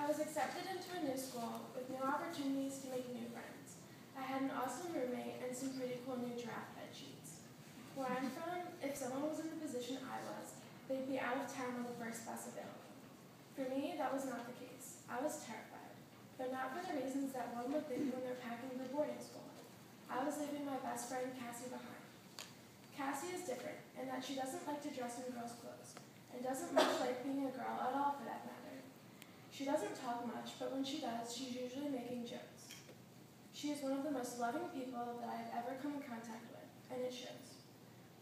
I was accepted into a new school with new opportunities to make new friends. I had an awesome roommate and some pretty cool new draft bed sheets. Where I'm from, if someone was in the position I was, they'd be out of town on the first bus available. For me, that was not the case. I was terrified, but not for the reasons that one would think when they're packing for boarding school. I was leaving my best friend Cassie behind. Cassie is different in that she doesn't like to dress in girls' clothes, and doesn't much like being a girl at all for that matter. She doesn't talk much, but when she does, she's usually making jokes. She is one of the most loving people that I have ever come in contact with, and it shows.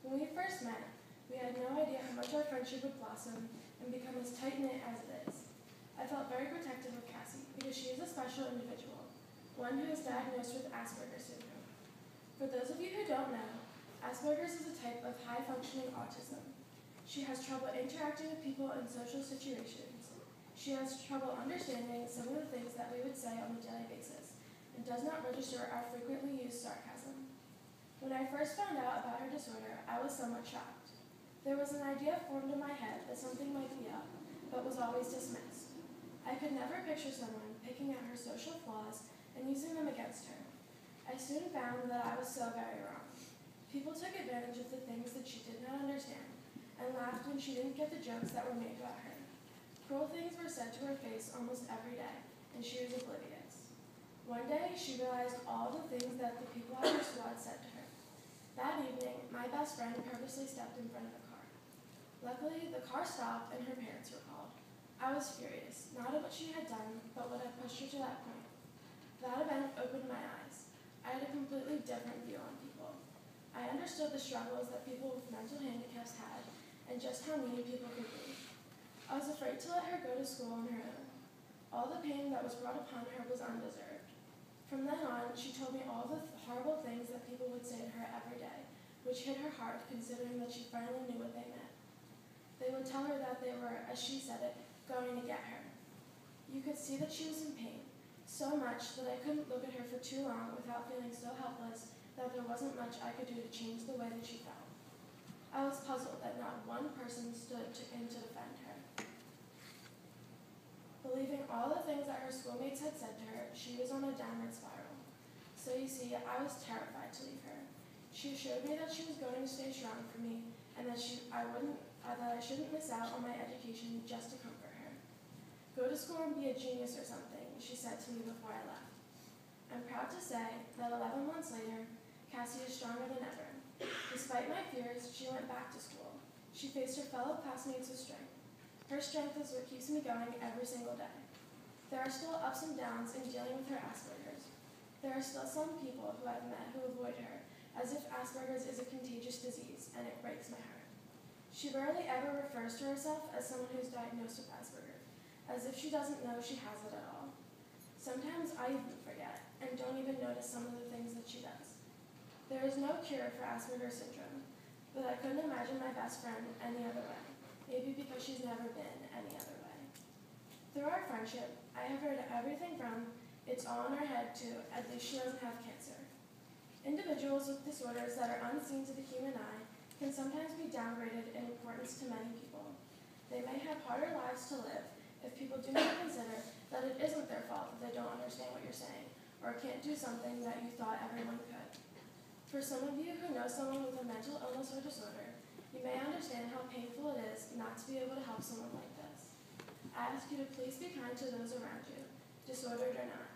When we first met, we had no idea how much our friendship would blossom and become as tight-knit as it is. I felt very protective of Cassie because she is a special individual, one who is diagnosed with Asperger's syndrome. For those of you who don't know, Asperger's is a type of high-functioning autism. She has trouble interacting with people in social situations. She has trouble understanding some of the things that we would say on a daily basis, and does not register our frequently used sarcasm. When I first found out about her disorder, I was somewhat shocked. There was an idea formed in my head that something might be up, but was always dismissed. I could never picture someone picking out her social flaws and using them against her. I soon found that I was so very wrong. People took advantage of the things that she did not understand, and laughed when she didn't get the jokes that were made about her. Cruel things were said to her face almost every day, and she was oblivious. One day, she realized all the things that the people at her school had said to her. That evening, my best friend purposely stepped in front of the car. Luckily, the car stopped and her parents were called. I was furious, not at what she had done, but what had pushed her to that point. That event opened my eyes. I had a completely different view on people. I understood the struggles that people with mental handicaps had, and just how mean people could be. I was afraid to let her go to school on her own. All the pain that was brought upon her was undeserved. From then on, she told me all the horrible things that people would say to her every day, which hit her heart considering that she finally knew what they meant. They would tell her that they were, as she said it, going to get her. You could see that she was in pain, so much that I couldn't look at her for too long without feeling so helpless that there wasn't much I could do to change the way that she felt. I was puzzled that not one person stood in to defend her. Believing all the things that her schoolmates had said to her, she was on a downward spiral. So you see, I was terrified to leave her. She assured me that she was going to stay strong for me, and that I shouldn't miss out on my education just to comfort her. Go to school and be a genius or something, she said to me before I left. I'm proud to say that 11 months later, Cassie is stronger than ever. Despite my fears, she went back to school. She faced her fellow classmates with strength. Her strength is what keeps me going every single day. There are still ups and downs in dealing with her Asperger's. There are still some people who I've met who avoid her, as if Asperger's is a contagious disease, and it breaks my heart. She rarely ever refers to herself as someone who's diagnosed with Asperger, as if she doesn't know she has it at all. Sometimes I even forget, and don't even notice some of the things that she does. There is no cure for Asperger's syndrome, but I couldn't imagine my best friend any other way. Maybe because she's never been any other way. Through our friendship, I have heard everything from, it's all in her head, to, at least she doesn't have cancer. Individuals with disorders that are unseen to the human eye can sometimes be downgraded in importance to many people. They may have harder lives to live if people do not consider that it isn't their fault that they don't understand what you're saying, or can't do something that you thought everyone could. For some of you who know someone with a mental illness or disorder, you may understand how painful it is not to be able to help someone like this. I ask you to please be kind to those around you, disordered or not.